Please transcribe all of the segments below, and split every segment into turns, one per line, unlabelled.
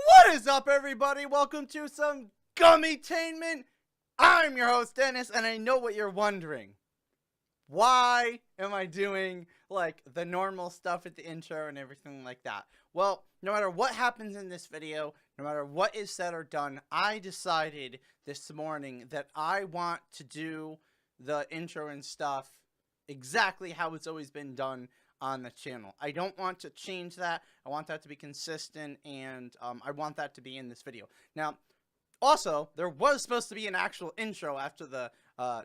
What is up, everybody? Welcome to some Gummytainment. I'm your host, Dennis, and I know what you're wondering. Why am I doing, like, the normal stuff at the intro and everything like that? Well, no matter what happens in this video, no matter what is said or done, I decided this morning that I want to do the intro and stuff exactly how it's always been done on the channel. I don't want to change that. I want that to be consistent, and I want that to be in this video. Now, also, there was supposed to be an actual intro after the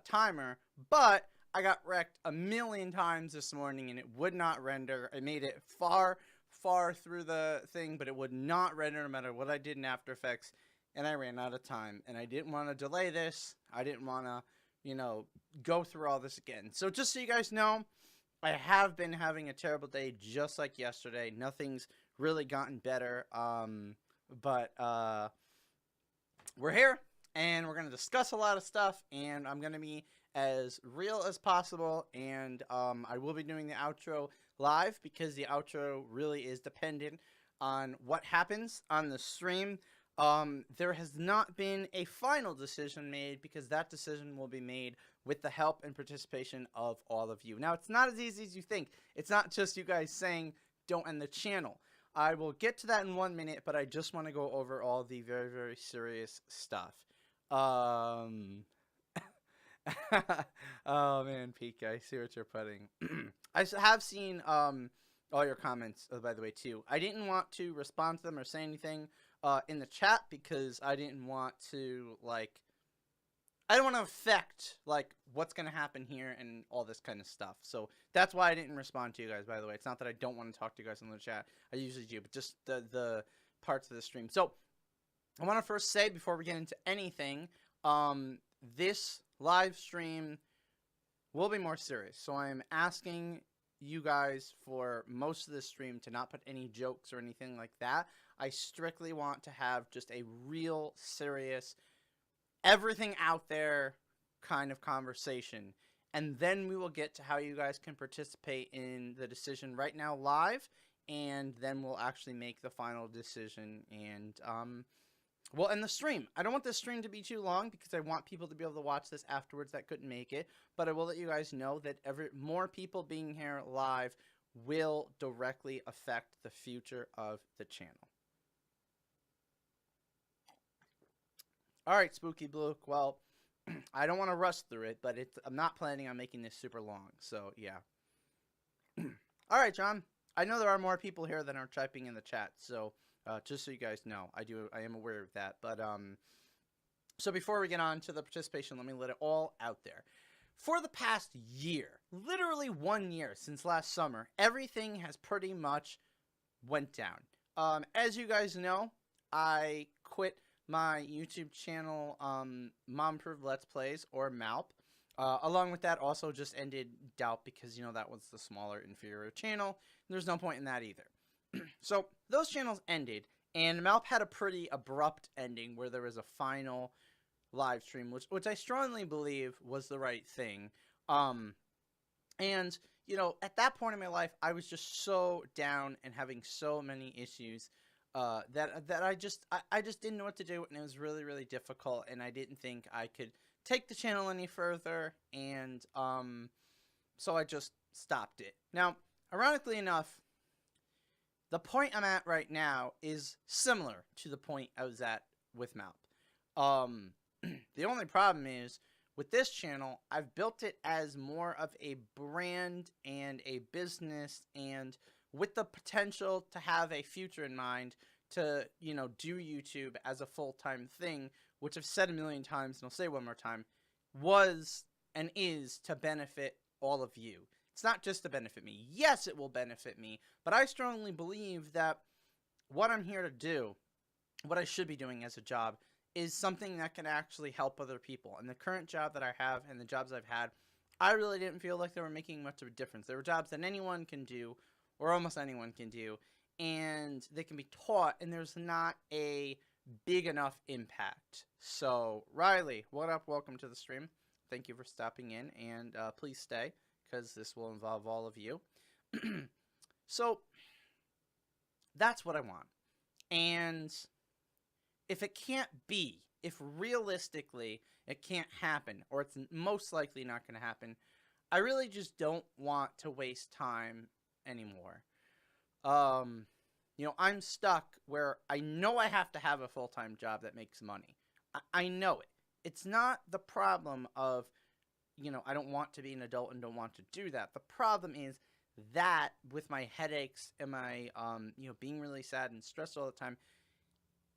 timer, but I got wrecked a million times this morning, and it would not render. I made it far through the thing, but it would not render no matter what I did in After Effects, and I ran out of time, and I didn't want to delay this. I didn't want to, you know, go through all this again. So just so you guys know, I have been having a terrible day just like yesterday. Nothing's really gotten better, but we're here, and we're going to discuss a lot of stuff, and I'm going to be as real as possible, and I will be doing the outro live because the outro really is dependent on what happens on the stream. There has not been a final decision made because that decision will be made with the help and participation of all of you. Now, it's not as easy as you think. It's not just you guys saying, don't end the channel. I will get to that in 1 minute, but I just want to go over all the very, very serious stuff. Oh, man, Pika, I see what you're putting. I have seen all your comments, by the way, too. I didn't want to respond to them or say anything in the chat because I didn't want to, like, I don't want to affect, like, what's going to happen here and all this kind of stuff. So that's why I didn't respond to you guys, by the way. It's not that I don't want to talk to you guys in the chat. I usually do, but just the parts of the stream. So I want to first say, before we get into anything, this live stream will be more serious. So I'm asking you guys for most of the stream to not put any jokes or anything like that. I strictly want to have just a real serious, everything out there kind of conversation, and then we will get to how you guys can participate in the decision right now live, and then we'll actually make the final decision, and we'll end the stream. I don't want this stream to be too long because I want people to be able to watch this afterwards that couldn't make it, but I will let you guys know that more people being here live will directly affect the future of the channel. Alright, Spooky Blue, well, I don't want to rush through it, but I'm not planning on making this super long, so yeah. Alright, John, I know there are more people here than are typing in the chat, so just so you guys know, I am aware of that, but so before we get on to the participation, let me let it all out there. For the past year, literally 1 year since last summer, everything has pretty much went down. As you guys know, I quit my YouTube channel, Mom Approved Let's Plays, or MALP. Along with that, also just ended Doubt because, you know, that was the smaller, inferior channel. There's no point in that either. So, those channels ended, and MALP had a pretty abrupt ending where there was a final live stream, which I strongly believe was the right thing. And, you know, at that point in my life, I was just so down and having so many issues that I just didn't know what to do, and it was really, really difficult, and I didn't think I could take the channel any further, and so I just stopped it. Now, ironically enough, the point I'm at right now is similar to the point I was at with MALP. The only problem is, with this channel, I've built it as more of a brand and a business, and with the potential to have a future in mind to, you know, do YouTube as a full-time thing, which I've said a million times, and I'll say one more time, was and is to benefit all of you. It's not just to benefit me. Yes, it will benefit me, but I strongly believe that what I'm here to do, what I should be doing as a job, is something that can actually help other people. And the current job that I have and the jobs I've had, I really didn't feel like they were making much of a difference. There were jobs that anyone can do, or almost anyone can do, and they can be taught, and there's not a big enough impact. So, Riley, what up? Welcome to the stream. Thank you for stopping in, and please stay, because this will involve all of you. So, that's what I want. And if it can't be, if realistically it can't happen, or it's most likely not going to happen, I really just don't want to waste time anymore. Um, I'm stuck where I know I have to have a full-time job that makes money. I know it. It's not the problem of, I don't want to be an adult and don't want to do that. The problem is that with my headaches and my, being really sad and stressed all the time,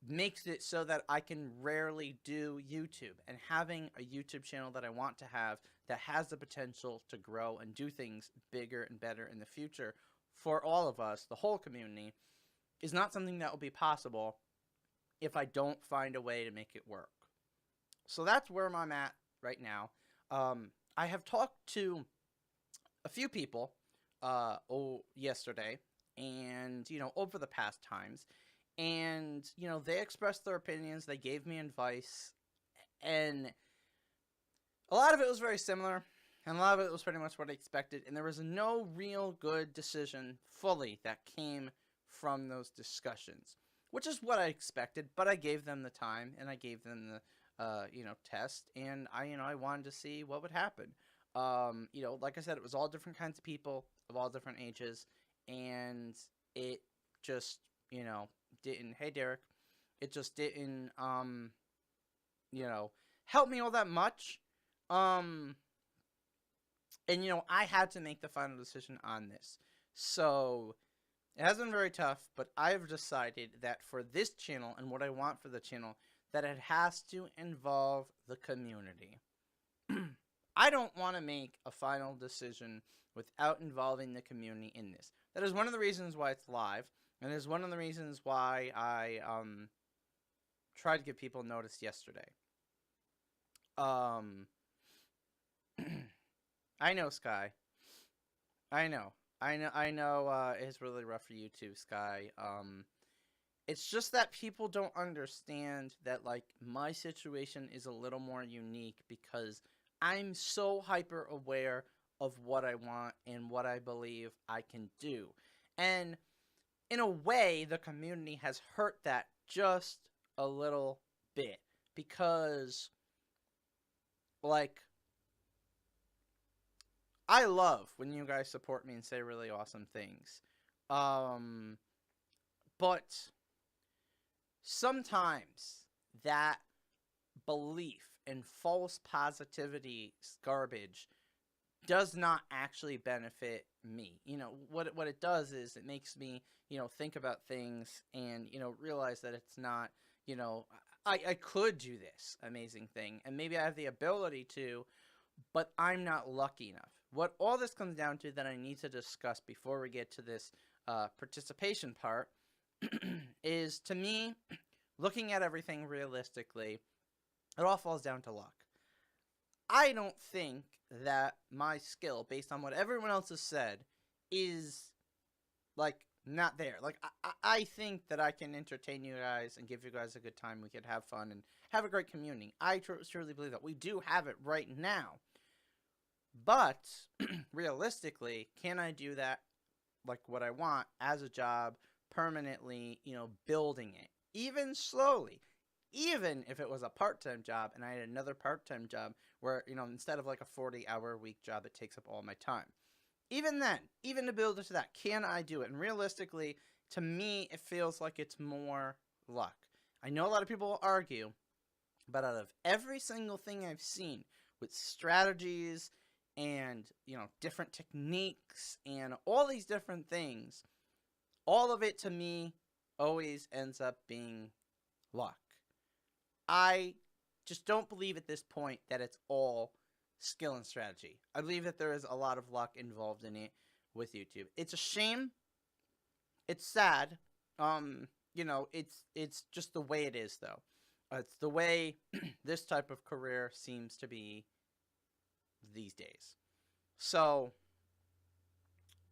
makes it so that I can rarely do YouTube. And having a YouTube channel that I want to have that has the potential to grow and do things bigger and better in the future for all of us, the whole community, is not something that will be possible if I don't find a way to make it work. So that's where I'm at right now. I have talked to a few people yesterday and, over the past times. And, they expressed their opinions. They gave me advice. And a lot of it was very similar. And a lot of it was pretty much what I expected. And there was no real good decision fully that came from those discussions, which is what I expected. But I gave them the time and I gave them the, test. And I wanted to see what would happen. Like I said, it was all different kinds of people of all different ages. And it just, didn't, hey Derek, it just didn't, help me all that much. And, I had to make the final decision on this. So, it has been very tough, but I've decided that for this channel and what I want for the channel, that it has to involve the community. I don't want to make a final decision without involving the community in this. That is one of the reasons why it's live, and is one of the reasons why I tried to give people notice yesterday. I know, Sky. I know. It's really rough for you too, Sky. It's just that people don't understand that, like, my situation is a little more unique because I'm so hyper aware of what I want and what I believe I can do. And in a way, the community has hurt that just a little bit because, like, I love when you guys support me and say really awesome things. But sometimes that belief and false positivity garbage does not actually benefit me. What it does is it makes me, think about things and, realize that it's not, I could do this amazing thing and maybe I have the ability to, but I'm not lucky enough. What all this comes down to that I need to discuss before we get to this participation part is, to me, looking at everything realistically, it all falls down to luck. I don't think that my skill, based on what everyone else has said, is, like, not there. Like, I think that I can entertain you guys and give you guys a good time. We could have fun and have a great community. I truly believe that. We do have it right now. But, realistically, can I do that, like, what I want as a job, permanently, building it? Even slowly. Even if it was a part-time job and I had another part-time job where, instead of like a 40-hour week job, it takes up all my time. Even then, even to build it to that, can I do it? And realistically, to me, it feels like it's more luck. I know a lot of people will argue, but out of every single thing I've seen with strategies and, different techniques and all these different things, all of it to me always ends up being luck. I just don't believe at this point that it's all skill and strategy. I believe that there is a lot of luck involved in it with YouTube. It's a shame. It's sad. It's just the way it is, though. It's the way this type of career seems to be these days. So,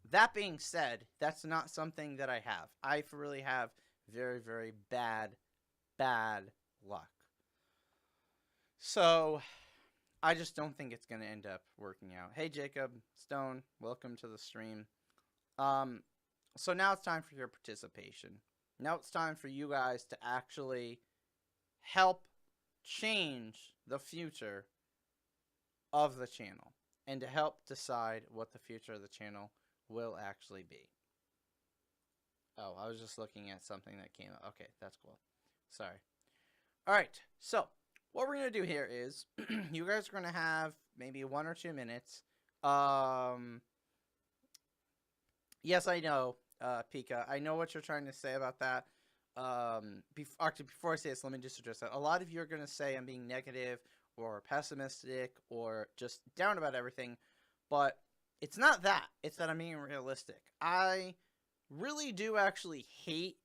that being said, that's not something that I have. I really have very, very bad luck. So, I just don't think it's going to end up working out. Hey, Jacob Stone, welcome to the stream. So now it's time for your participation. Now it's time for you guys to actually help change the future of the channel and to help decide what the future of the channel will actually be. Oh, I was just looking at something that came up. Okay, that's cool. Sorry. All right, so what we're going to do here is you guys are going to have maybe 1 or 2 minutes. Yes, I know, Pika. I know what you're trying to say about that. Actually, before I say this, let me just address that. A lot of you are going to say I'm being negative or pessimistic or just down about everything, but it's not that. It's that I'm being realistic. I really do actually hate,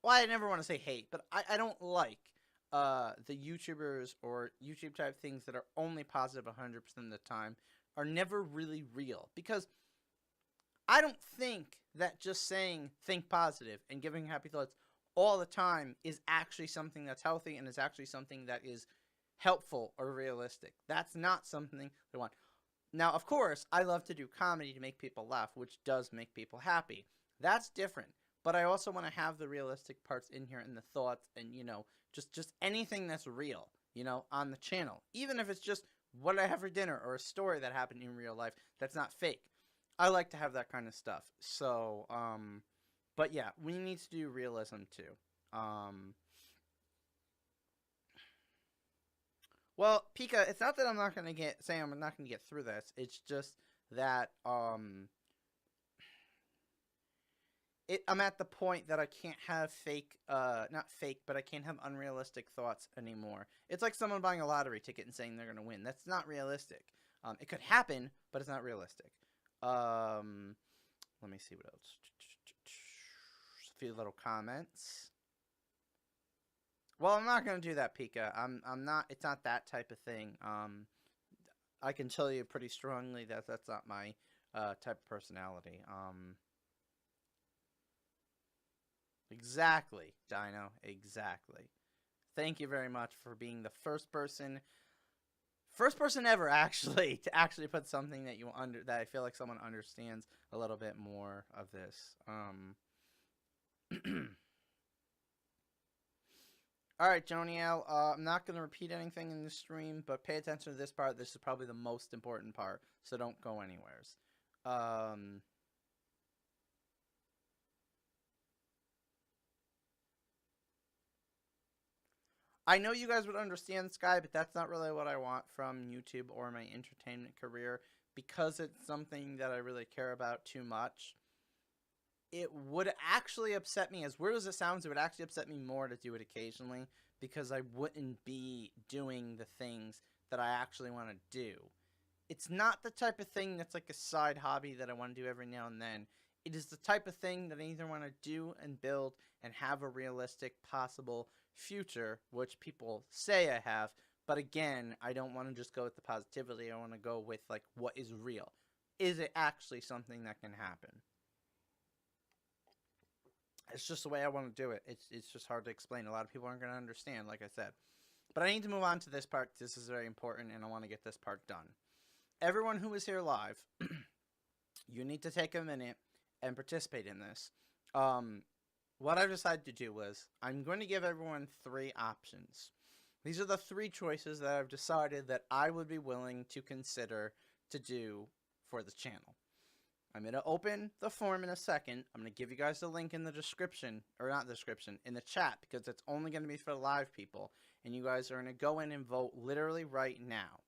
well, I never want to say hate, but I don't like the YouTubers or YouTube type things that are only positive 100% of the time are never really real, because I don't think that just saying think positive and giving happy thoughts all the time is actually something that's healthy and is actually something that is helpful or realistic. That's not something I want. Now, of course, I love to do comedy to make people laugh, which does make people happy. That's different. But I also want to have the realistic parts in here and the thoughts and, you know, just anything that's real, you know, on the channel. Even if it's just what I have for dinner or a story that happened in real life that's not fake. I like to have that kind of stuff. So, but yeah, we need to do realism too. Well, Pika, it's not that I'm not gonna say I'm not gonna get through this. It's just that I'm at the point that I can't have not fake, but I can't have unrealistic thoughts anymore. It's like someone buying a lottery ticket and saying they're gonna win. That's not realistic. It could happen, but it's not realistic. Let me see what else. A few little comments. Well, I'm not gonna do that, Pika. I'm not. It's not that type of thing. I can tell you pretty strongly that that's not my type of personality. Exactly, Dino. Exactly. Thank you very much for being the first person ever actually to actually put something that that I feel like someone understands a little bit more of this. All right, Joniel. I'm not going to repeat anything in the stream, but pay attention to this part. This is probably the most important part, so don't go anywheres. I know you guys would understand Sky, but that's not really what I want from YouTube or my entertainment career, because it's something that I really care about too much. It would actually upset me, as weird as it sounds, it would actually upset me more to do it occasionally, because I wouldn't be doing the things that I actually want to do. It's not the type of thing that's like a side hobby that I want to do every now and then. It is the type of thing that I either want to do and build and have a realistic possible future, which people say I have, but again, I don't want to just go with the positivity. I want to go with like what is real. Is it actually something that can happen? It's just the way I want to do it. It's just hard to explain. A lot of people aren't going to understand, like I said. But I need to move on to this part. This is very important, and I want to get this part done. Everyone who is here live, you need to take a minute and participate in this. What I've decided to do was I'm going to give everyone 3 options. These are the 3 choices that I've decided that I would be willing to consider to do for the channel. I'm going to open the form in a second. I'm going to give you guys the link in the description, or not the description, in the chat, because it's only going to be for live people, and you guys are going to go in and vote literally right now.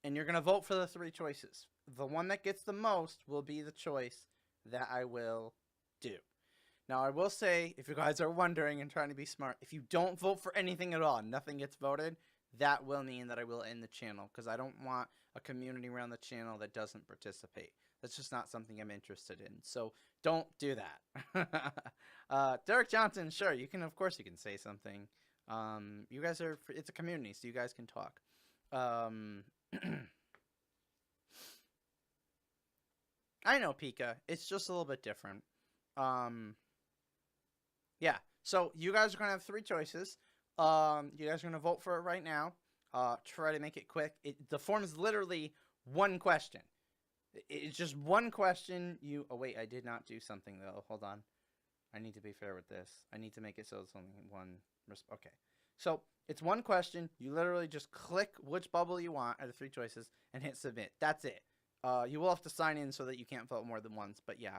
And you're going to vote for the 3 choices. The one that gets the most will be the choice that I will do. Now, I will say, if you guys are wondering and trying to be smart, if you don't vote for anything at all, nothing gets voted, that will mean that I will end the channel, because I don't want a community around the channel that doesn't participate. That's just not something I'm interested in. So don't do that. Derek Johnson, sure, you can, of course you can say something. You guys are, it's a community, so you guys can talk. I know, Pika. It's just a little bit different. Yeah. So you guys are gonna have 3 choices. You guys are gonna vote for it right now. Try to make it quick. The form is literally 1 question. It's just 1 question. Oh wait, I did not do something though. Hold on. I need to be fair with this. I need to make it so it's only one. Okay. So it's one question. You literally just click which bubble you want out of 3 choices and hit submit. That's it. You will have to sign in so that you can't vote more than once, but yeah.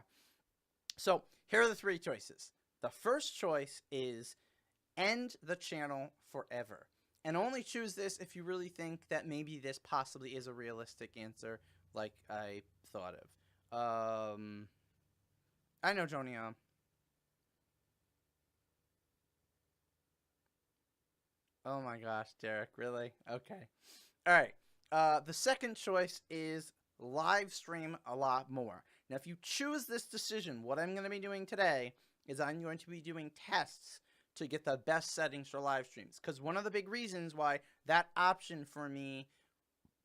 So here are the 3 choices. The first choice is end the channel forever. And only choose this if you really think that maybe this possibly is a realistic answer like I thought of. I know, Joni. Oh my gosh, Derek, really? Okay. All right. The second choice is live stream a lot more. Now, if you choose this decision, what I'm going to be doing today is I'm going to be doing tests to get the best settings for live streams. Because one of the big reasons why that option for me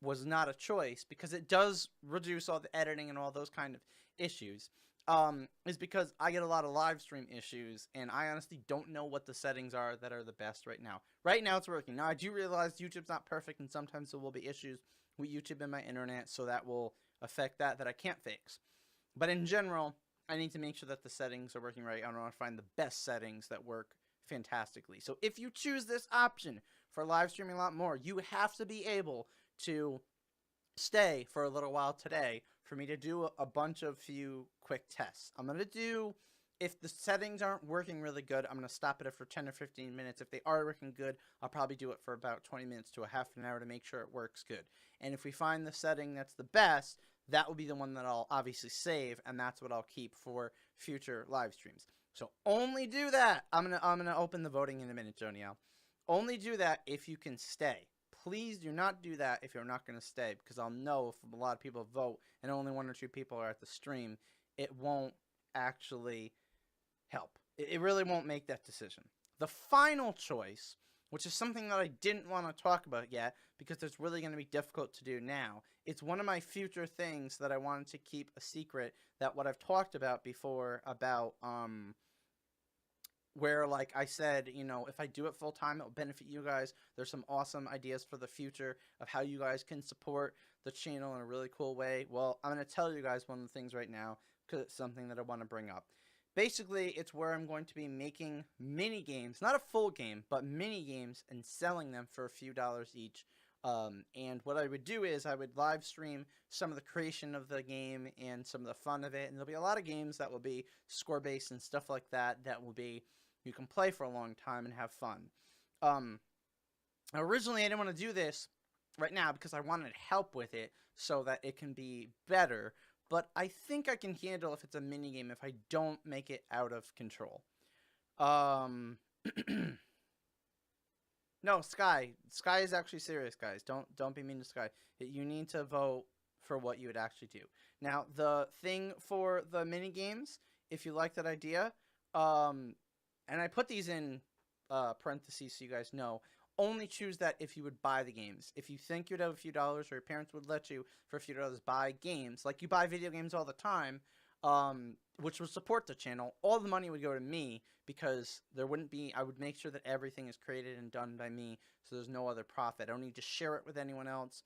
was not a choice, because it does reduce all the editing and all those kind of issues, is because I get a lot of live stream issues, and I honestly don't know what the settings are that are the best right now. Right now, it's working. Now, I do realize YouTube's not perfect, and sometimes there will be issues with YouTube and my internet, so that will affect that I can't fix. But in general, I need to make sure that the settings are working right. I want to find the best settings that work fantastically. So if you choose this option for live streaming a lot more, you have to be able to stay for a little while today for me to do a bunch of few quick tests. I'm going to do, if the settings aren't working really good, I'm going to stop it for 10 or 15 minutes. If they are working good, I'll probably do it for about 20 minutes to a half an hour to make sure it works good. And if we find the setting that's the best, that will be the one that I'll obviously save, and that's what I'll keep for future live streams. So only do that. I'm gonna open the voting in a minute, Joniel. Only do that if you can stay. Please do not do that if you're not going to stay, because I'll know if a lot of people vote and only 1 or 2 people are at the stream, it won't actually help. It really won't make that decision. The final choice, which is something that I didn't want to talk about yet because it's really going to be difficult to do now. It's one of my future things that I wanted to keep a secret, that what I've talked about before about where, like I said, you know, if I do it full time, it will benefit you guys. There's some awesome ideas for the future of how you guys can support the channel in a really cool way. Well, I'm going to tell you guys one of the things right now because it's something that I want to bring up. Basically, it's where I'm going to be making mini games, not a full game, but mini games, and selling them for a few dollars each. And what I would do is I would live stream some of the creation of the game and some of the fun of it. And there'll be a lot of games that will be score-based and stuff like that, that will be, you can play for a long time and have fun. Originally, I didn't want to do this right now because I wanted help with it so that it can be better. But I think I can handle if it's a mini game if I don't make it out of control. No, Sky. Sky is actually serious, guys. Don't be mean to Sky. You need to vote for what you would actually do. Now, the thing for the mini games, if you like that idea, and I put these in parentheses so you guys know, only choose that if you would buy the games. If you think you'd have a few dollars, or your parents would let you for a few dollars buy games, like you buy video games all the time, which would support the channel, all the money would go to me, because there wouldn't be, I would make sure that everything is created and done by me, so there's no other profit. I don't need to share it with anyone else.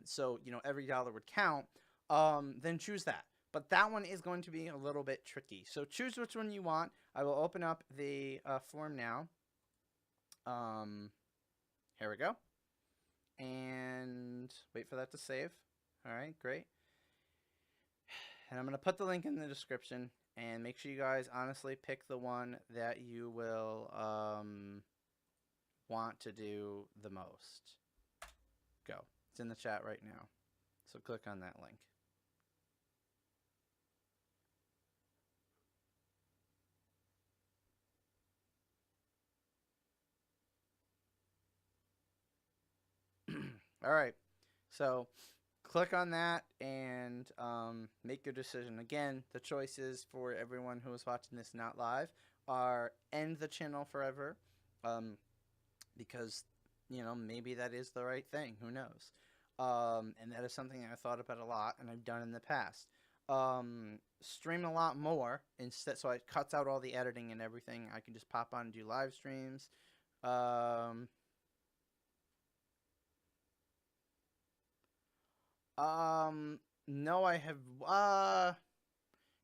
So, you know, every dollar would count. Then choose that. But that one is going to be a little bit tricky. So choose which one you want. I will open up the form now. Here we go. And wait for that to save. All right, great. And I'm going to put the link in the description, and make sure you guys honestly pick the one that you will want to do the most. Go. It's in the chat right now. So click on that link. All right. So click on that and make your decision. Again, the choices for everyone who is watching this not live are end the channel forever, because, you know, maybe that is the right thing. Who knows? And that is something I thought about a lot and I've done in the past. Stream a lot more instead, so it cuts out all the editing and everything. I can just pop on and do live streams. No, I have,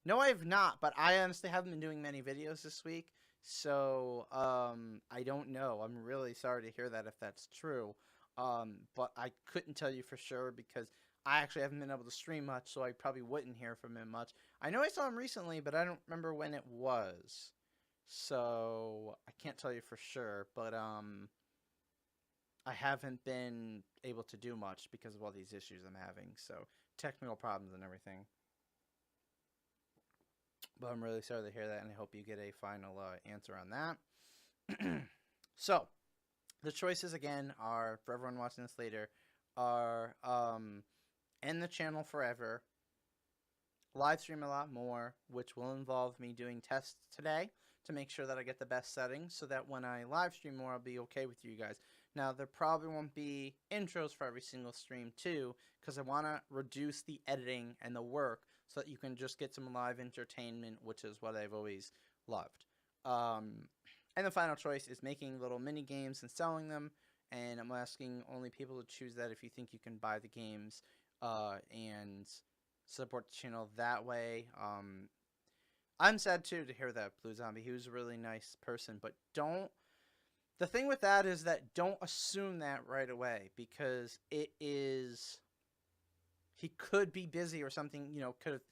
No, I have not, but I honestly haven't been doing many videos this week, so I don't know. I'm really sorry to hear that if that's true. But I couldn't tell you for sure because I actually haven't been able to stream much, so I probably wouldn't hear from him much. I know I saw him recently, but I don't remember when it was. So I can't tell you for sure, but I haven't been able to do much because of all these issues I'm having, so technical problems and everything. But I'm really sorry to hear that, and I hope you get a final answer on that. So, the choices again are, for everyone watching this later, are end the channel forever, live stream a lot more, which will involve me doing tests today to make sure that I get the best settings so that when I live stream more, I'll be okay with you guys. Now, there probably won't be intros for every single stream, too, because I want to reduce the editing and the work so that you can just get some live entertainment, which is what I've always loved. And the final choice is making little mini games and selling them, and I'm asking only people to choose that if you think you can buy the games and support the channel that way. I'm sad, too, to hear that, Blue Zombie. He was a really nice person, but don't... The thing with that is that don't assume that right away, because it is... He could be busy or something, you know, could have,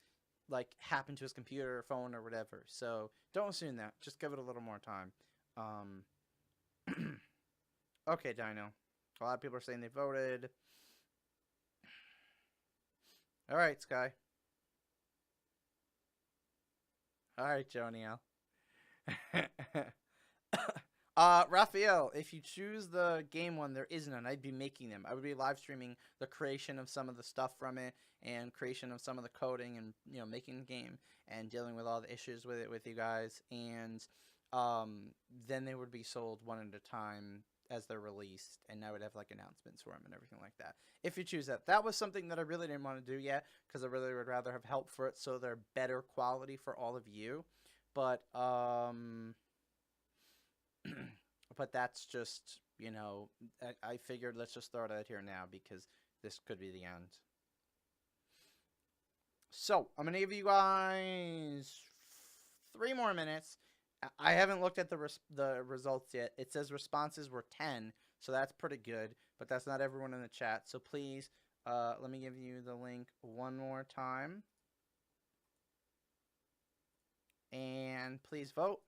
like, happened to his computer or phone or whatever. So don't assume that. Just give it a little more time. Okay, Dino. A lot of people are saying they voted. All right, Sky. All right, Joniel. Raphael, if you choose the game one, there is none. I'd be making them. I would be live streaming the creation of some of the stuff from it and creation of some of the coding and, you know, making the game and dealing with all the issues with it with you guys. And then they would be sold one at a time as they're released, and I would have like announcements for them and everything like that. If you choose that, that was something that I really didn't want to do yet because I really would rather have help for it so they're better quality for all of you. But but that's just, you know, I figured let's just throw it out here now because this could be the end. So I'm gonna give you guys 3 more minutes. I haven't looked at the results yet. It says responses were 10, so that's pretty good, but that's not everyone in the chat. So please, let me give you the link one more time. And please vote.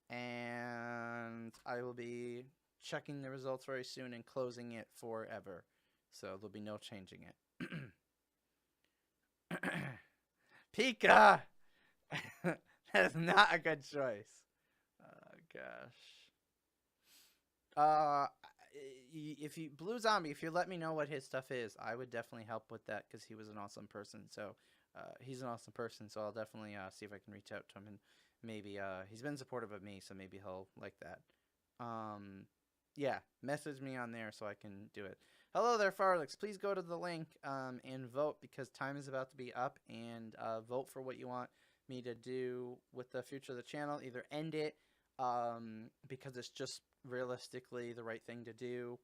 And I will be checking the results very soon and closing it forever. So there'll be no changing it. Pika! That is not a good choice. Oh, gosh. If you Blue Zombie, if you let me know what his stuff is, I would definitely help with that because he was an awesome person. So he's an awesome person, so I'll definitely see if I can reach out to him and maybe he's been supportive of me, so maybe he'll like that. Yeah, message me on there so I can do it. Hello there, Farlix. Please go to the link and vote because time is about to be up, and vote for what you want me to do with the future of the channel. Either end it because it's just realistically the right thing to do,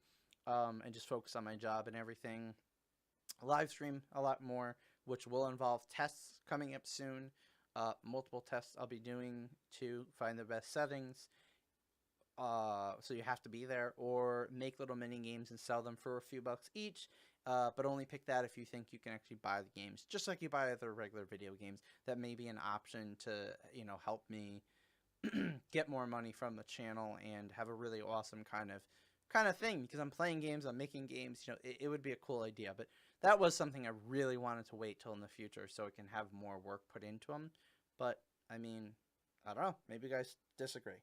and just focus on my job and everything. Live stream a lot more, which will involve tests coming up soon. Multiple tests I'll be doing to find the best settings. So you have to be there, or make little mini games and sell them for a few bucks each. But only pick that if you think you can actually buy the games, just like you buy other regular video games. That may be an option to, you know, help me get more money from the channel and have a really awesome kind of thing. Because I'm playing games, I'm making games. You know, it would be a cool idea. But that was something I really wanted to wait till in the future so it can have more work put into them. But I mean, I don't know. Maybe you guys disagree.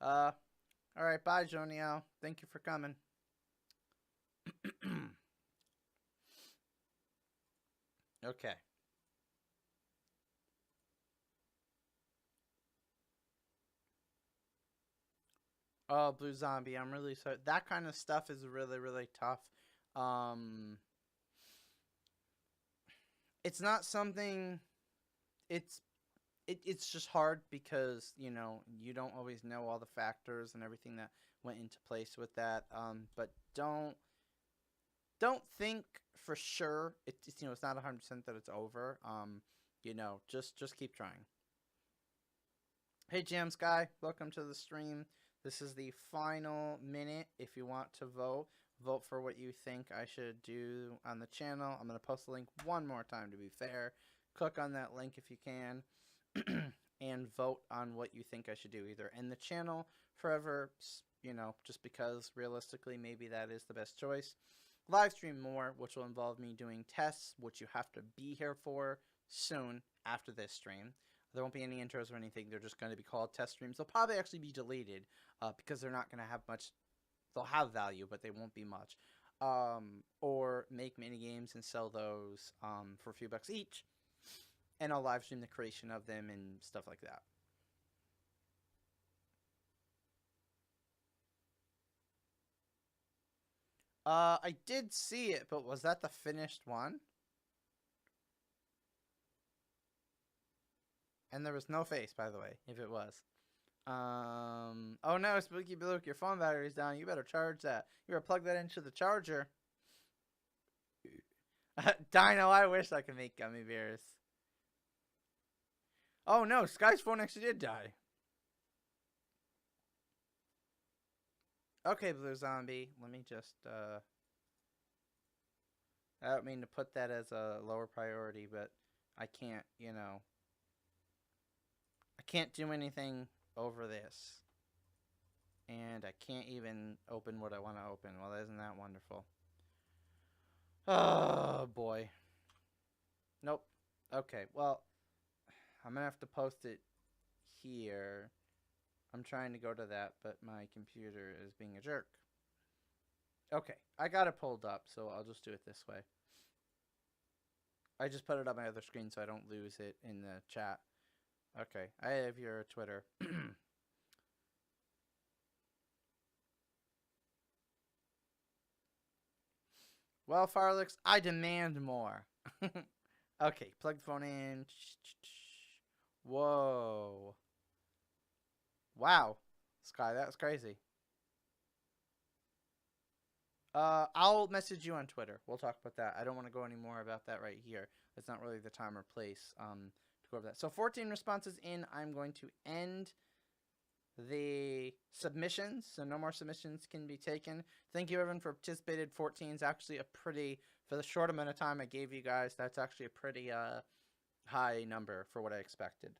All right, bye, Joniel. Thank you for coming. Okay. Oh, Blue Zombie, I'm really sorry. That kind of stuff is really, really tough. It's not something. It's just hard because, you know, you don't always know all the factors and everything that went into place with that. But don't don't think for sure it's it's not 100% that it's over. Just keep trying. Hey Jam Sky, welcome to the stream. This is the final minute. If you want to vote for what you think I should do on the channel. I'm going to post the link one more time to be fair. Click on that link if you can and vote on what you think I should do. Either end the channel forever, just because realistically maybe that is the best choice. Live stream more, which will involve me doing tests, which you have to be here for soon after this stream. There won't be any intros or anything. They're just going to be called test streams. They'll probably actually be deleted because they're not going to have much. They'll have value, but they won't be much. Or make mini games and sell those for a few bucks each. And I'll live stream the creation of them and stuff like that. I did see it, but was that the finished one? And there was no face, by the way, if it was. Oh no, Spooky Bloke, your phone battery's down. You better charge that. You better plug that into the charger. Dino, I wish I could make gummy bears. Oh no, Sky's phone actually did die. Okay, Blue Zombie, let me just, I don't mean to put that as a lower priority, but I can't, I can't do anything over this. And I can't even open what I want to open. Well, isn't that wonderful? Oh, boy. Nope. Okay, well, I'm going to have to post it here. I'm trying to go to that, but my computer is being a jerk. Okay, I got it pulled up, so I'll just do it this way. I just put it on my other screen so I don't lose it in the chat. Okay, I have your Twitter. Well, Farlix, I demand more. Okay, plug the phone in. Whoa. Wow. Sky, that was crazy. I'll message you on Twitter. We'll talk about that. I don't want to go any more about that right here. It's not really the time or place to go over that. So 14 responses in. I'm going to end the submissions. So no more submissions can be taken. Thank you, everyone, for participated. 14 is actually a pretty, for the short amount of time I gave you guys, that's actually a pretty high number for what I expected.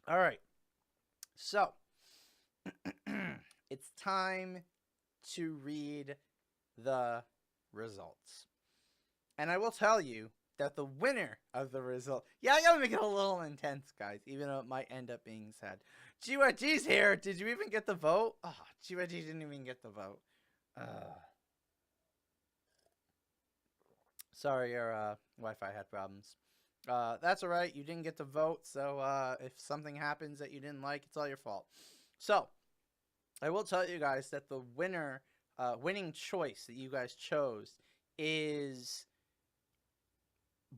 All right. So it's time to read the results. And I will tell you that the winner of the result... Yeah, I gotta make it a little intense, guys, even though it might end up being sad. GYG's here! Did you even get the vote? Oh, GYG didn't even get the vote. Sorry, your Wi-Fi had problems. That's alright, you didn't get the vote, so if something happens that you didn't like, it's all your fault. So, I will tell you guys that the winning choice that you guys chose is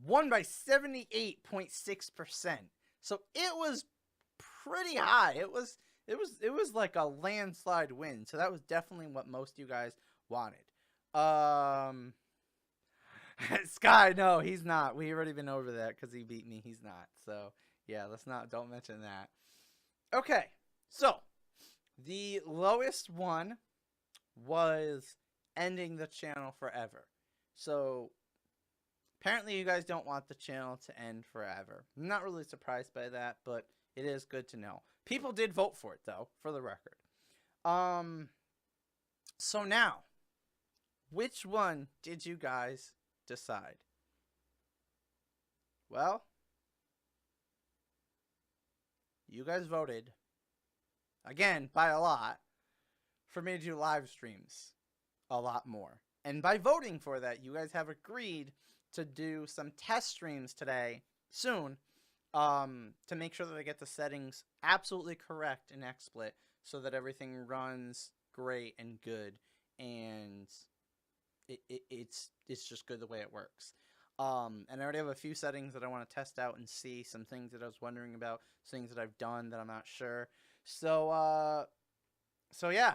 won by 78.6%. So it was pretty high. It was like a landslide win. So that was definitely what most of you guys wanted. Sky, no, he's not. We already been over that because he beat me. He's not. So yeah, don't mention that. Okay, so the lowest one was ending the channel forever. So apparently you guys don't want the channel to end forever. I'm not really surprised by that, but it is good to know. People did vote for it, though, for the record. So now, which one did you guys decide? Well, you guys voted, again, by a lot, for me to do live streams a lot more. And by voting for that, you guys have agreed to do some test streams today, soon, to make sure that I get the settings absolutely correct in XSplit so that everything runs great and good, and it's just good the way it works. And I already have a few settings that I want to test out and see, some things that I was wondering about, things that I've done that I'm not sure. So yeah.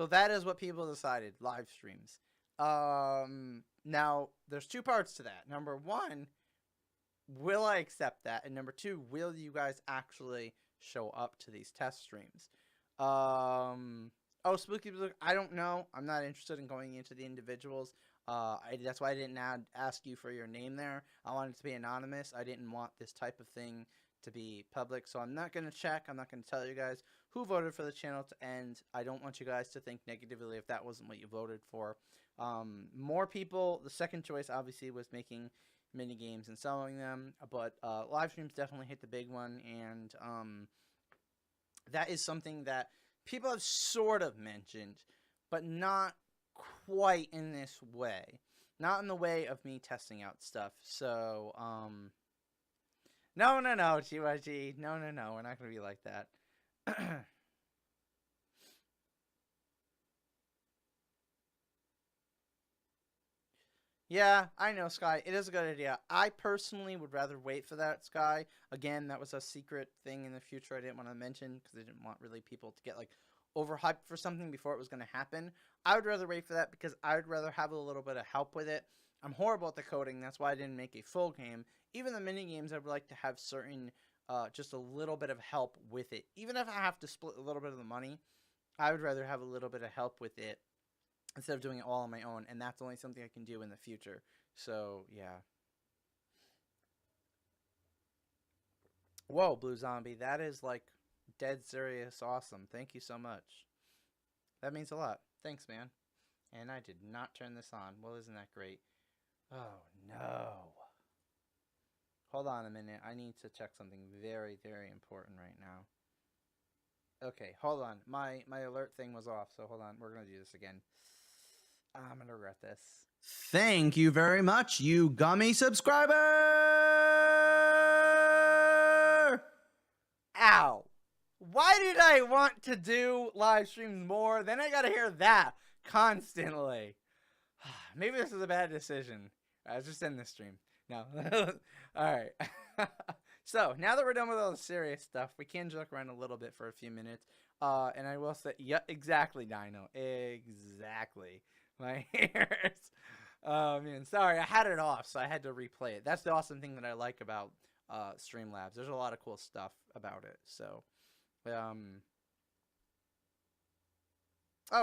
So that is what people decided, live streams. Now, there's two parts to that. Number one, will I accept that? And number two, will you guys actually show up to these test streams? Oh, Spooky Blue, I don't know. I'm not interested in going into the individuals. That's why I didn't ask you for your name there. I wanted it to be anonymous. I didn't want this type of thing to be public, so I'm not going to check. I'm not going to tell you guys who voted for the channel to end. I don't want you guys to think negatively if that wasn't what you voted for. More people, the second choice obviously was making mini games and selling them, but live streams definitely hit the big one, and that is something that people have sort of mentioned, but not quite in this way. Not in the way of me testing out stuff. So, no, GYG. No, we're not going to be like that. Yeah, I know, Sky. It is a good idea. I personally would rather wait for that, Sky. Again, that was a secret thing in the future I didn't want to mention because I didn't want really people to get, like, overhyped for something before it was going to happen. I would rather wait for that because I would rather have a little bit of help with it. I'm horrible at the coding. That's why I didn't make a full game. Even the mini games, I would like to have certain, just a little bit of help with it. Even if I have to split a little bit of the money, I would rather have a little bit of help with it instead of doing it all on my own, and that's only something I can do in the future. So, yeah. Whoa, Blue Zombie, that is, like, dead serious awesome. Thank you so much. That means a lot. Thanks, man. And I did not turn this on. Well, isn't that great? Oh, no. Hold on a minute. I need to check something very, very important right now. Okay, hold on. My alert thing was off, so hold on. We're going to do this again. I'm going to regret this. Thank you very much, you gummy subscriber! Ow. Why did I want to do live streams more? Then I got to hear that constantly. Maybe this is a bad decision. Let's just end this stream. No. Alright. So, now that we're done with all the serious stuff, we can joke around a little bit for a few minutes. And I will say, yeah, exactly, Dino. Exactly. My ears. Oh, man. Sorry, I had it off, so I had to replay it. That's the awesome thing that I like about Streamlabs. There's a lot of cool stuff about it. So, oh,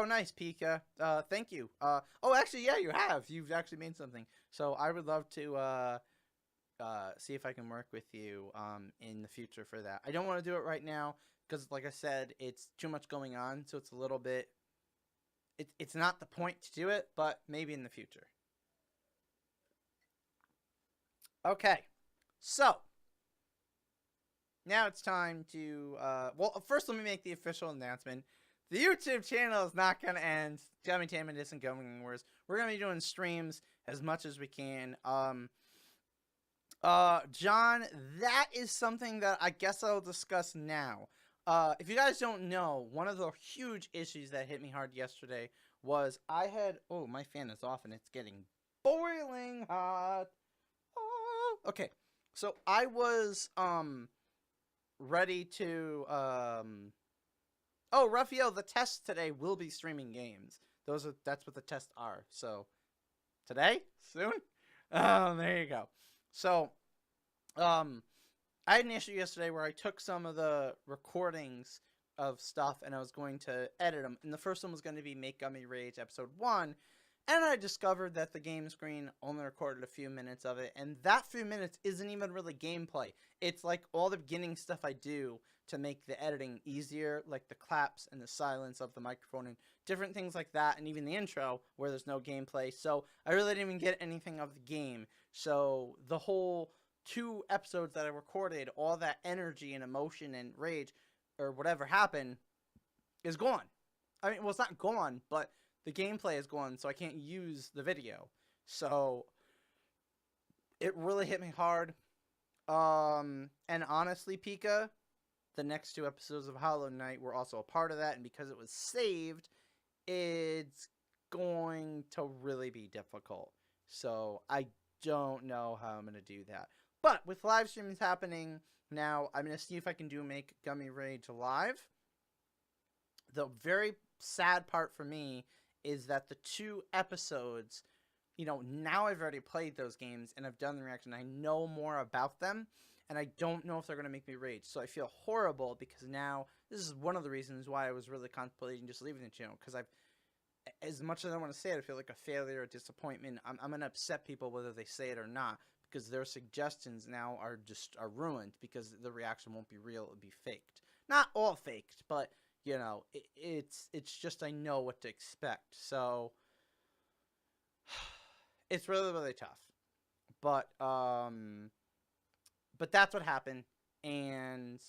nice, Pika. Thank you. Oh, actually, yeah, you have. You've actually made something. So I would love to see if I can work with you in the future for that. I don't want to do it right now because, like I said, it's too much going on. So it's a little bit. It's not the point to do it, but maybe in the future. Okay, so now it's time to. Well, first let me make the official announcement. The YouTube channel is not going to end. Gummytainment isn't going anywhere. We're going to be doing streams as much as we can. John, that is something that I guess I'll discuss now. If you guys don't know, one of the huge issues that hit me hard yesterday was I had... Oh, my fan is off and it's getting boiling hot. Oh, okay, so I was, ready to, Oh, Raphael, the tests today will be streaming games. That's what the tests are. So, today? Soon? There you go. So, I had an issue yesterday where I took some of the recordings of stuff and I was going to edit them. And the first one was going to be Make Gummy Rage Episode 1. And I discovered that the game screen only recorded a few minutes of it. And that few minutes isn't even really gameplay. It's like all the beginning stuff I do to make the editing easier, like the claps and the silence of the microphone and different things like that, and even the intro where there's no gameplay. So I really didn't even get anything of the game. So the whole 2 episodes that I recorded, all that energy and emotion and rage or whatever happened is gone. I mean, well, it's not gone, but the gameplay is gone, so I can't use the video. So it really hit me hard. And honestly, Pika, the next 2 episodes of Hollow Knight were also a part of that, and because it was saved, it's going to really be difficult. So I don't know how I'm going to do that. But with live streams happening now, I'm going to see if I can Make Gummy Rage live. The very sad part for me is that the 2 episodes, you know, now I've already played those games and I've done the reaction. I know more about them, and I don't know if they're going to make me rage. So I feel horrible because now this is one of the reasons why I was really contemplating just leaving the channel, because as much as I want to say it, I feel like a failure, a disappointment. I'm going to upset people whether they say it or not, because their suggestions now are ruined because the reaction won't be real, it'll be faked. Not all faked, but you know, it's just I know what to expect. So it's really, really tough. But that's what happened, and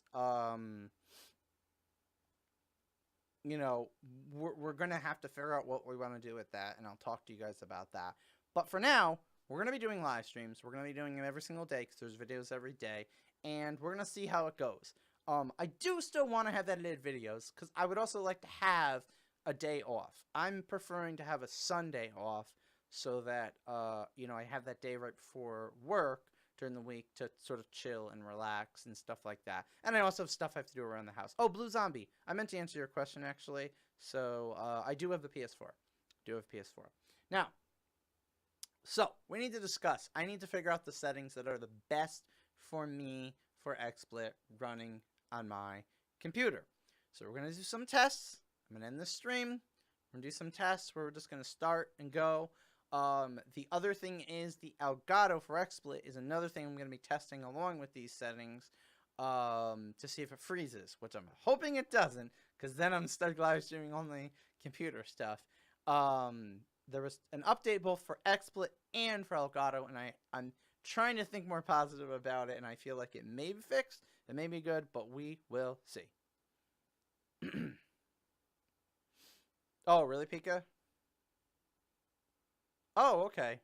you know, we're gonna have to figure out what we want to do with that, and I'll talk to you guys about that. But for now, we're gonna be doing live streams. We're gonna be doing them every single day because there's videos every day, and we're gonna see how it goes. I do still want to have edited videos because I would also like to have a day off. I'm preferring to have a Sunday off so that you know, I have that day right before work during the week to sort of chill and relax and stuff like that. And I also have stuff I have to do around the house. Oh, Blue Zombie, I meant to answer your question actually. So I do have the PS4. Now, so we need to discuss. I need to figure out the settings that are the best for me for XSplit running on my computer. So we're going to do some tests. I'm going to end this stream. We're going to do some tests where we're just going to start and go. The other thing is the Elgato for XSplit is another thing I'm going to be testing along with these settings to see if it freezes, which I'm hoping it doesn't, because then I'm stuck live streaming only computer stuff. There was an update both for XSplit and for Elgato, and I'm trying to think more positive about it, and I feel like it may be fixed, it may be good, but we will see. Oh, really, Pika? Oh, okay.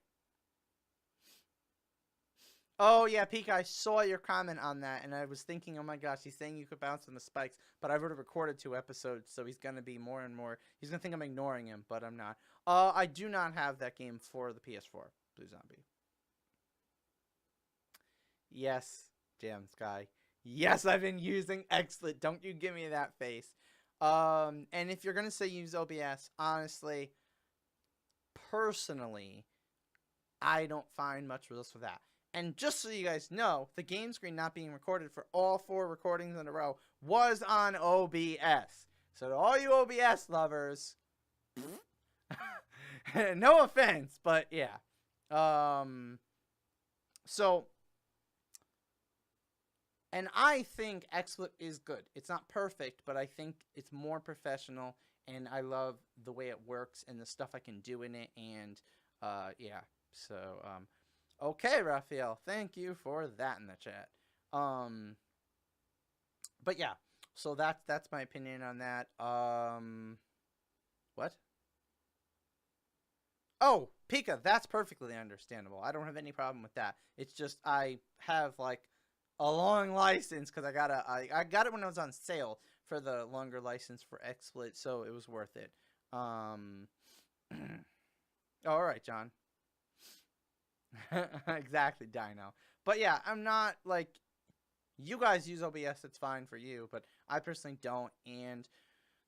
Oh, yeah, Pika, I saw your comment on that, and I was thinking, oh my gosh, he's saying you could bounce on the spikes, but I've already recorded 2 episodes, so he's going to be more and more, he's going to think I'm ignoring him, but I'm not. I do not have that game for the PS4, Blue Zombie. Yes, Jam Sky. Yes, I've been using XSplit. Don't you give me that face. And if you're going to say use OBS, honestly, personally, I don't find much results with that. And just so you guys know, the game screen not being recorded for all 4 recordings in a row was on OBS. So to all you OBS lovers, no offense, but yeah. So, and I think XSplit is good. It's not perfect, but I think it's more professional, and I love the way it works and the stuff I can do in it, and yeah. So, okay, Raphael, thank you for that in the chat. But yeah, so that's my opinion on that. What? Oh, Pika, that's perfectly understandable. I don't have any problem with that. It's just I have like a long license because I got it when it was on sale for the longer license for XSplit, so it was worth it. All right, John. Exactly, Dino. But yeah, I'm not like, you guys use OBS, it's fine for you, but I personally don't. And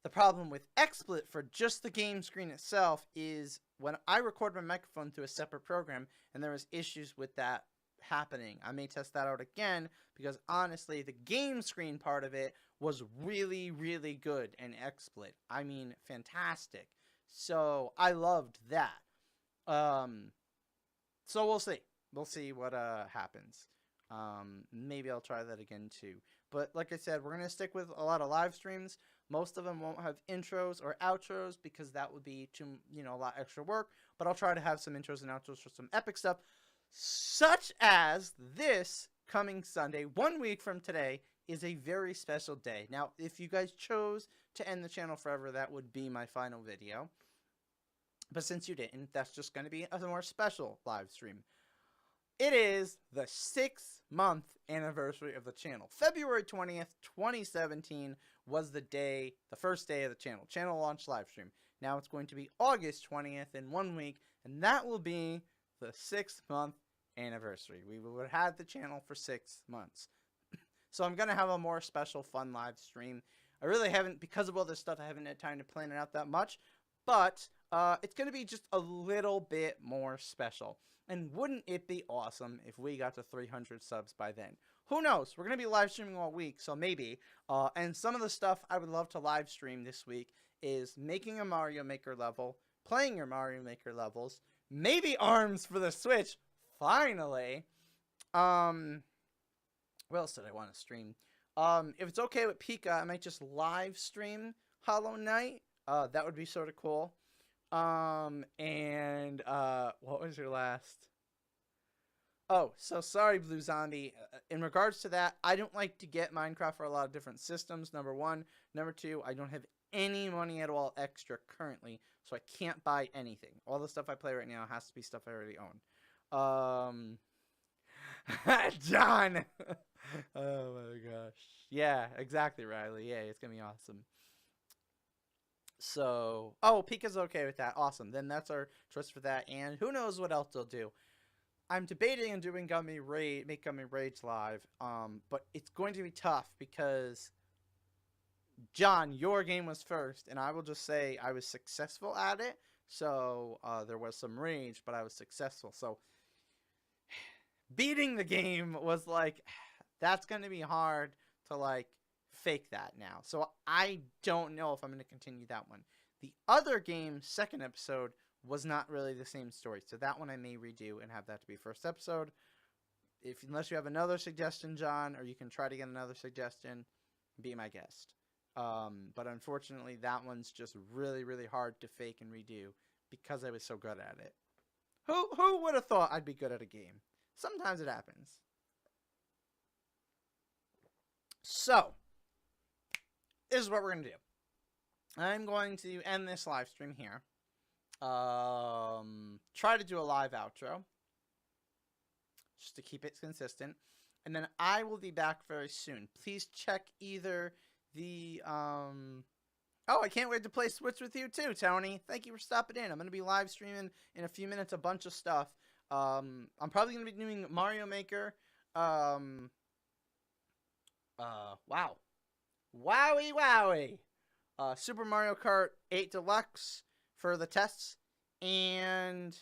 the problem with XSplit for just the game screen itself is when I record my microphone through a separate program, and there was issues with that happening. I may test that out again, because honestly, the game screen part of it was really, really good in XSplit. I mean, fantastic. So I loved that. So we'll see. We'll see what happens. Maybe I'll try that again too. But like I said, we're going to stick with a lot of live streams. Most of them won't have intros or outros because that would be too, you know, a lot extra work. But I'll try to have some intros and outros for some epic stuff, such as this coming Sunday, 1 week from today, is a very special day. Now, if you guys chose to end the channel forever, that would be my final video. But since you didn't, that's just going to be a more special live stream. It is the 6-month anniversary of the channel. February 20th, 2017 was the day, the first day of the channel launch live stream. Now it's going to be August 20th in 1 week, and that will be the 6-month anniversary. We will have had the channel for 6 months. So I'm going to have a more special fun live stream. I really haven't, because of all this stuff, I haven't had time to plan it out that much. But it's going to be just a little bit more special. And wouldn't it be awesome if we got to 300 subs by then? Who knows? We're going to be live streaming all week, so maybe. And some of the stuff I would love to live stream this week is making a Mario Maker level, playing your Mario Maker levels, maybe ARMS for the Switch, finally. What else did I want to stream? If it's okay with Pika, I might just live stream Hollow Knight. That would be sort of cool. What was your last? Oh, so sorry, Blue Zombie. In regards to that, I don't like to get Minecraft for a lot of different systems, number one. Number two, I don't have any money at all extra currently, so I can't buy anything. All the stuff I play right now has to be stuff I already own. John! Oh my gosh. Yeah, exactly, Riley. Yeah, it's gonna be awesome. So, oh, Pika's okay with that. Awesome. Then that's our choice for that. And who knows what else they'll do. I'm debating on doing make Gummy Rage live. But it's going to be tough because, John, your game was first, and I will just say I was successful at it. So, there was some rage, but I was successful. So, beating the game was like, that's going to be hard to, like, fake that now. So I don't know if I'm going to continue that one. The other game, second episode, was not really the same story. So that one I may redo and have that to be first episode. Unless you have another suggestion, John, or you can try to get another suggestion, be my guest. But unfortunately, that one's just really, really hard to fake and redo because I was so good at it. Who would have thought I'd be good at a game? Sometimes it happens. So, this is what we're going to do. I'm going to end this live stream here. Try to do a live outro. Just to keep it consistent. And then I will be back very soon. Please check either the... Oh, I can't wait to play Switch with you too, Tony. Thank you for stopping in. I'm going to be live streaming in a few minutes a bunch of stuff. I'm probably going to be doing Mario Maker. Wow. Wowie wowie. Super Mario Kart 8 Deluxe for the tests. And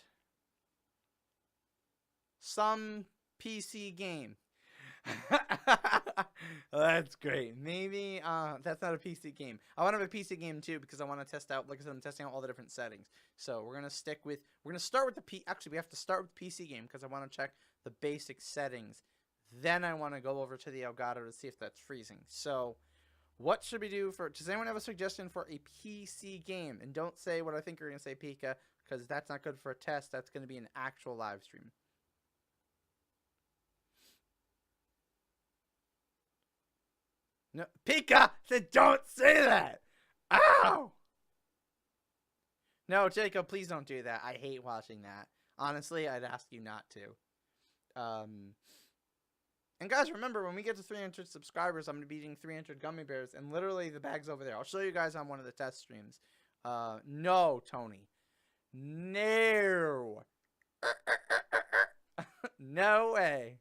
some PC game. That's great. Maybe that's not a PC game. I want to have a PC game too because I want to test out, like I said, I'm testing out all the different settings. So we're gonna start with the actually we have to start with the PC game because I want to check the basic settings. Then I want to go over to the Elgato to see if that's freezing. So what should we do for... Does anyone have a suggestion for a PC game? And don't say what I think you're going to say, Pika, because that's not good for a test. That's going to be an actual live stream. No, Pika! Then don't say that! Ow! No, Jacob, please don't do that. I hate watching that. Honestly, I'd ask you not to. And guys, remember, when we get to 300 subscribers, I'm going to be eating 300 gummy bears, and literally the bag's over there. I'll show you guys on one of the test streams. No, Tony. No. No way.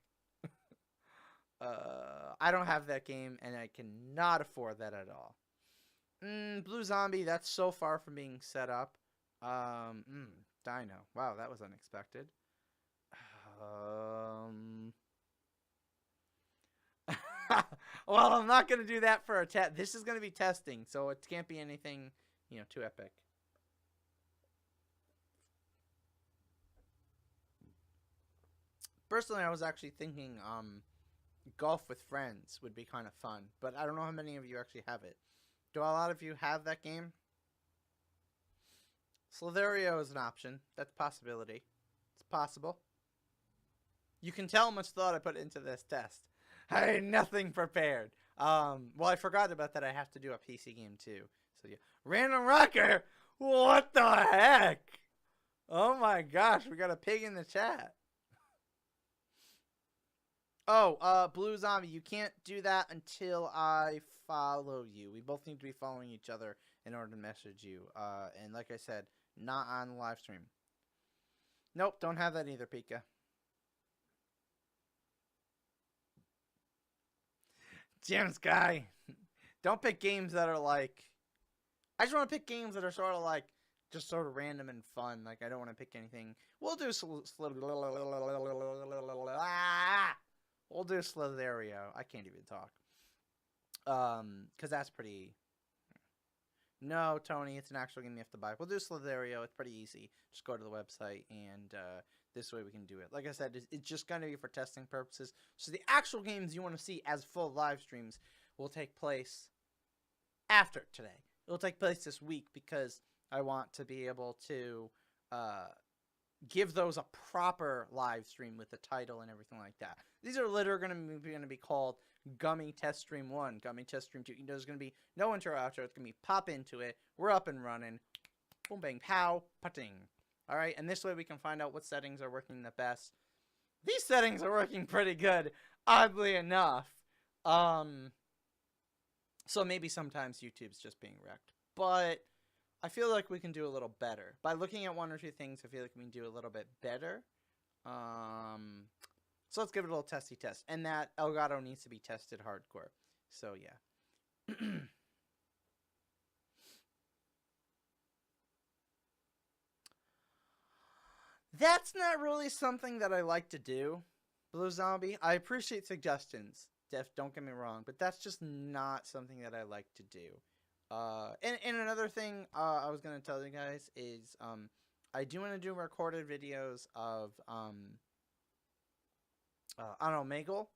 I don't have that game, and I cannot afford that at all. Blue Zombie, that's so far from being set up. Dino. Wow, that was unexpected. Well, I'm not going to do that for a test. This is going to be testing, so it can't be anything, too epic. Personally, I was actually thinking golf with friends would be kind of fun, but I don't know how many of you actually have it. Do a lot of you have that game? Slitherio is an option. That's a possibility. It's possible. You can tell how much thought I put into this test. I had nothing prepared. Well, I forgot about that. I have to do a PC game too. So yeah, Random Rocker. What the heck? Oh my gosh, we got a pig in the chat. Oh, Blue Zombie, you can't do that until I follow you. We both need to be following each other in order to message you. And like I said, not on the live stream. Nope, don't have that either, Pika. Jim Sky. Don't pick games that are like... I just want to pick games that are sort of like... just sort of random and fun. Like, I don't want to pick anything... We'll do Slither.io. I can't even talk. Because that's pretty... No, Tony, it's an actual game you have to buy. We'll do Slither.io. It's pretty easy. Just go to the website, and this way we can do it. Like I said, it's just going to be for testing purposes. So the actual games you want to see as full live streams will take place after today. It'll take place this week because I want to be able to give those a proper live stream with the title and everything like that. These are literally going to be called Gummy Test Stream 1, Gummy Test Stream 2. There's going to be no intro, outro. It's going to be pop into it. We're up and running. Boom, bang, pow, putting. All right, and this way we can find out what settings are working the best. These settings are working pretty good, oddly enough. So maybe sometimes YouTube's just being wrecked. But I feel like we can do a little better. By looking at one or two things, I feel like we can do a little bit better. So let's give it a little testy test. And that Elgato needs to be tested hardcore. So, yeah. That's not really something that I like to do, Blue Zombie. I appreciate suggestions. Don't get me wrong. But that's just not something that I like to do. And another thing I was going to tell you guys is I do want to do recorded videos of... on Omegle,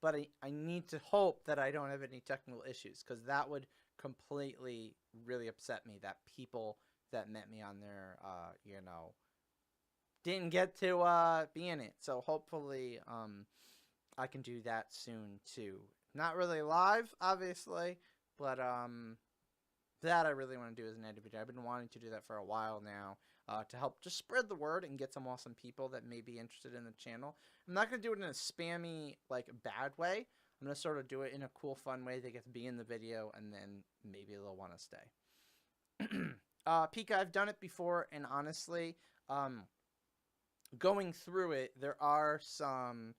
but I need to hope that I don't have any technical issues, because that would completely really upset me that people that met me on there, you know, didn't get to be in it. So hopefully I can do that soon too. Not really live, obviously, but that I really want to do as an edit video. I've been wanting to do that for a while now. To help just spread the word and get some awesome people that may be interested in the channel. I'm not going to do it in a spammy, like, bad way. I'm going to sort of do it in a cool, fun way. They get to be in the video, and then maybe they'll want to stay. Pika, I've done it before, and honestly, going through it, there are some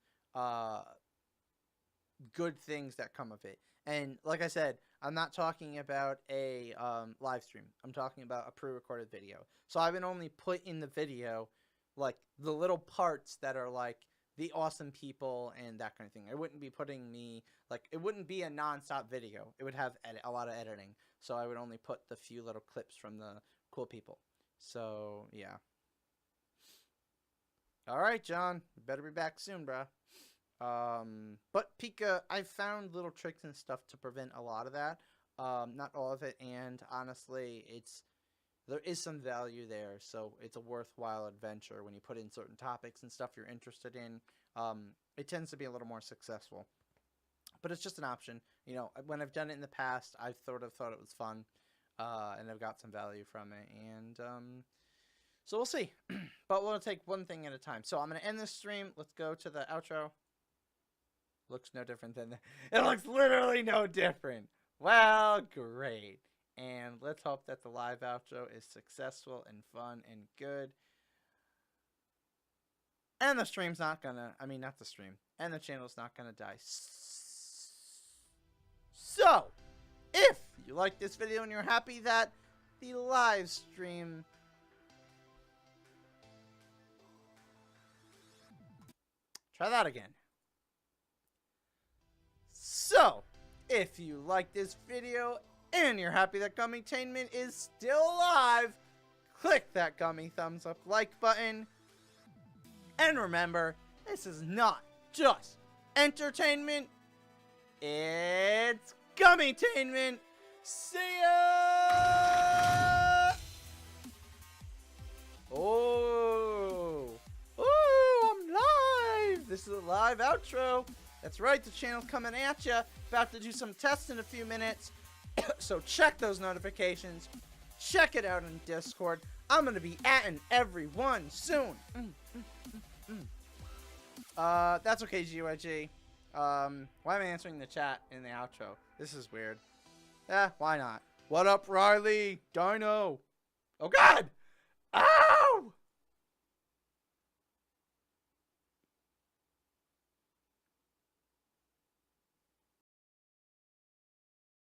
good things that come of it. And like I said, I'm not talking about a live stream. I'm talking about a pre-recorded video. So I would only put in the video, like, the little parts that are, like, the awesome people and that kind of thing. I wouldn't be putting me, like, it wouldn't be a non-stop video. It would have a lot of editing. So I would only put the few little clips from the cool people. So, yeah. All right, John. You better be back soon, bruh. But Pika, I've found little tricks and stuff to prevent a lot of that. Not all of it, and honestly, there is some value there, so it's a worthwhile adventure when you put in certain topics and stuff you're interested in. It tends to be a little more successful. But it's just an option. You know, when I've done it in the past, I've sort of thought it was fun, and I've got some value from it, and so we'll see. But we'll take one thing at a time. So I'm going to end this stream. Let's go to the outro. Looks no different than it looks literally no different. Well, great. And let's hope that the live outro is successful and fun and good. And the stream's not gonna, not the stream. And the channel's not gonna die. So, if you like this video and you're happy that the live stream... Try that again. So, if you like this video and you're happy that Gummytainment is still alive, click that gummy thumbs up like button. And remember, this is not just entertainment, it's Gummytainment. See ya! Oh, I'm live! This is a live outro. That's right, the channel's coming at ya. About to do some tests in a few minutes. So check those notifications. Check it out on Discord. I'm going to be atting everyone soon. That's okay, GYG. Why am I answering the chat in the outro? This is weird. Why not? What up, Riley? Dino. Oh, God! Ah!